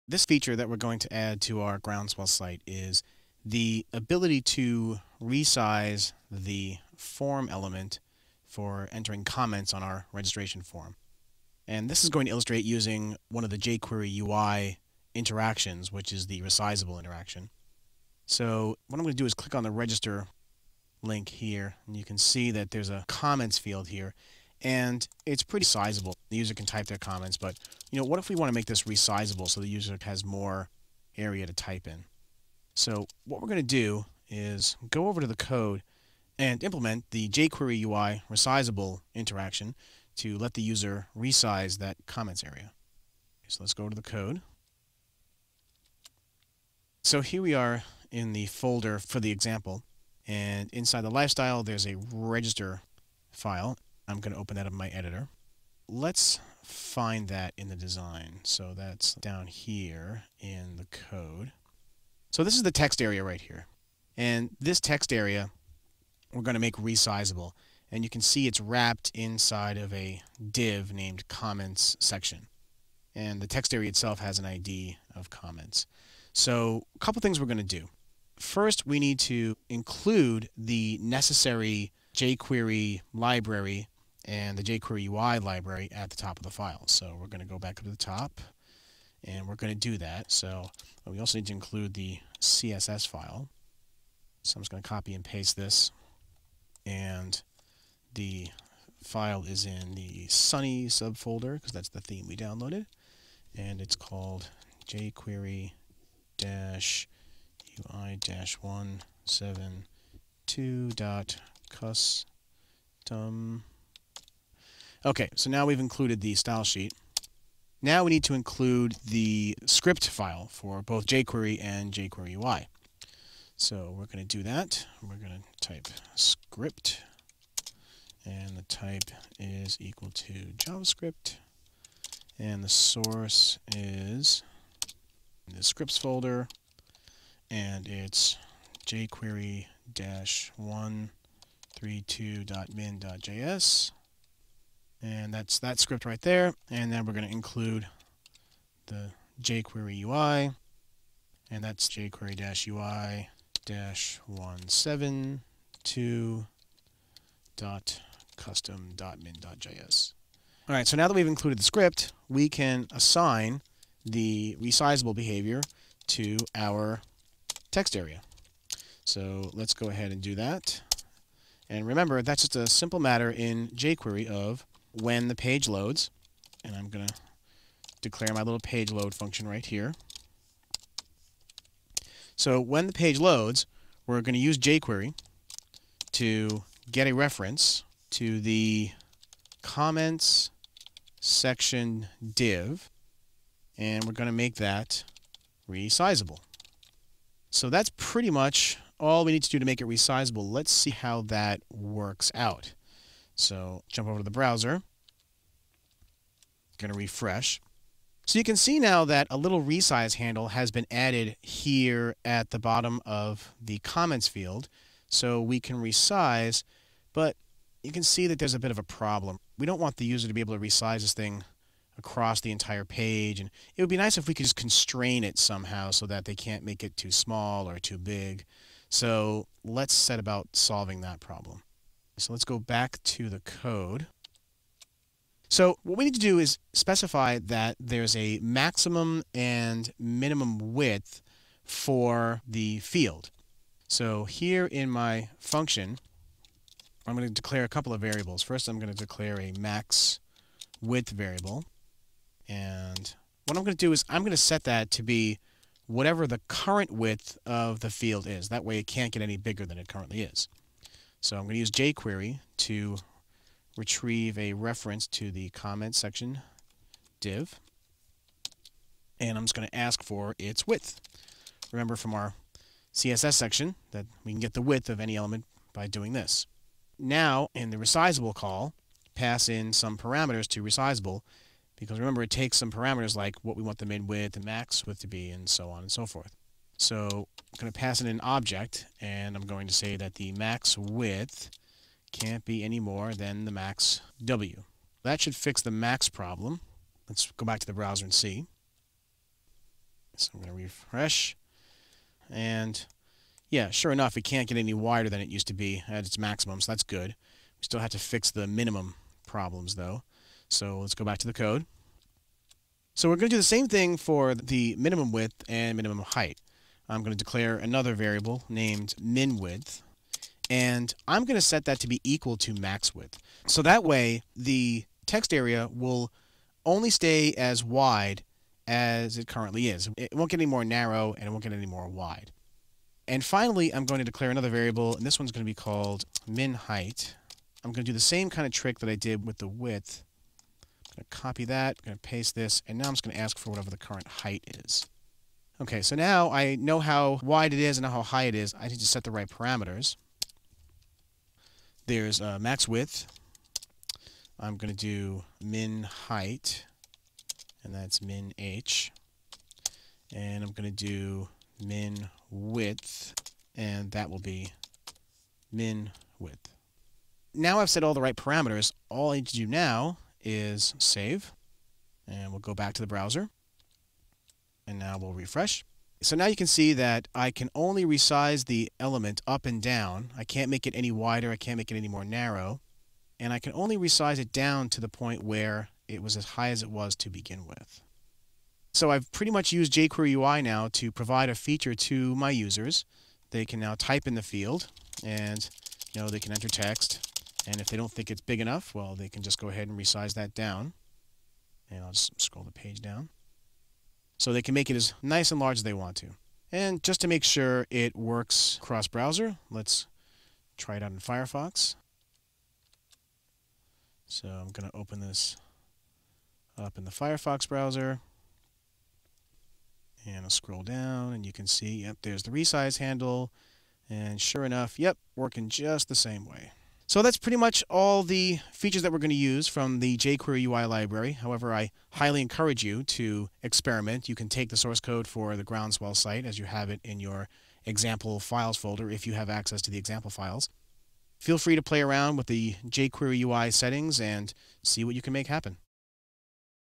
This feature that we're going to add to our Groundswell site is the ability to resize the form element for entering comments on our registration form. And this is going to illustrate using one of the jQuery UI interactions, which is the resizable interaction. So what I'm going to do is click on the register link here, and you can see that there's a comments field here, and it's pretty sizable. The user can type their comments, but what if we want to make this resizable so the user has more area to type in? So what we're going to do is go over to the code and implement the jQuery UI resizable interaction to let the user resize that comments area. So let's go to the code. So here we are in the folder for the example, and inside the lifestyle there's a register file. I'm going to open that up in my editor. Let's find that in the design. So that's down here in the code. So this is the text area right here. And this text area we're going to make resizable. And you can see it's wrapped inside of a div named comments section. And the text area itself has an ID of comments. So a couple things we're going to do. First, we need to include the necessary jQuery library and the jQuery UI library at the top of the file. So we're going to go back up to the top, and we're going to do that. So we also need to include the CSS file. So I'm just going to copy and paste this, and the file is in the Sunny subfolder because that's the theme we downloaded, and it's called jQuery-UI-172.custom. Okay, so now we've included the style sheet. Now we need to include the script file for both jQuery and jQuery UI. So we're going to do that. We're going to type script, and the type is equal to JavaScript, and the source is in the scripts folder, and it's jQuery-132.min.js. And that's that script right there. And then we're going to include the jQuery UI, and that's jQuery-UI-172.custom.min.js. All right, so now that we've included the script, we can assign the resizable behavior to our text area. So let's go ahead and do that. And remember, that's just a simple matter in jQuery of when the page loads, and I'm going to declare my little page load function right here. So when the page loads, we're going to use jQuery to get a reference to the comments section div, and we're going to make that resizable. So that's pretty much all we need to do to make it resizable. Let's see how that works out. So jump over to the browser. Going to refresh. So you can see now that a little resize handle has been added here at the bottom of the comments field. So we can resize, but you can see that there's a bit of a problem. We don't want the user to be able to resize this thing across the entire page, and it would be nice if we could just constrain it somehow so that they can't make it too small or too big. So let's set about solving that problem. So let's go back to the code. So what we need to do is specify that there's a maximum and minimum width for the field. So here in my function, I'm going to declare a couple of variables. First, I'm going to declare a max width variable. And what I'm going to do is I'm going to set that to be whatever the current width of the field is. That way it can't get any bigger than it currently is. So I'm going to use jQuery to retrieve a reference to the comment section div. And I'm just going to ask for its width. Remember from our CSS section that we can get the width of any element by doing this. Now, in the resizable call, pass in some parameters to resizable, because remember it takes some parameters like what we want the min width and max width to be, and so on and so forth. So I'm going to pass in an object, and I'm going to say that the max width can't be any more than the max W. That should fix the max problem. Let's go back to the browser and see. So I'm going to refresh. And yeah, sure enough, it can't get any wider than it used to be at its maximum, so that's good. We still have to fix the minimum problems, though. So let's go back to the code. So we're going to do the same thing for the minimum width and minimum height. I'm going to declare another variable named min-width, and I'm going to set that to be equal to max width. So that way, the text area will only stay as wide as it currently is. It won't get any more narrow, and it won't get any more wide. And finally, I'm going to declare another variable, and this one's going to be called min-height. I'm going to do the same kind of trick that I did with the width. I'm going to copy that, I'm going to paste this, and now I'm just going to ask for whatever the current height is. Okay, so now I know how wide it is and how high it is. I need to set the right parameters. There's max width. I'm going to do min height, and that's min h. And I'm going to do min width, and that will be min width. Now I've set all the right parameters. All I need to do now is save, and we'll go back to the browser, and now we'll refresh. So now you can see that I can only resize the element up and down. I can't make it any wider, I can't make it any more narrow, and I can only resize it down to the point where it was as high as it was to begin with. So I've pretty much used jQuery UI now to provide a feature to my users. They can now type in the field, and they can enter text. And if they don't think it's big enough, well, they can just go ahead and resize that down. And I'll just scroll the page down. So they can make it as nice and large as they want to. And just to make sure it works cross-browser, let's try it out in Firefox. So I'm going to open this up in the Firefox browser. And I'll scroll down, and you can see, yep, there's the resize handle. And sure enough, yep, working just the same way. So that's pretty much all the features that we're going to use from the jQuery UI library. However, I highly encourage you to experiment. You can take the source code for the Groundswell site as you have it in your example files folder if you have access to the example files. Feel free to play around with the jQuery UI settings and see what you can make happen.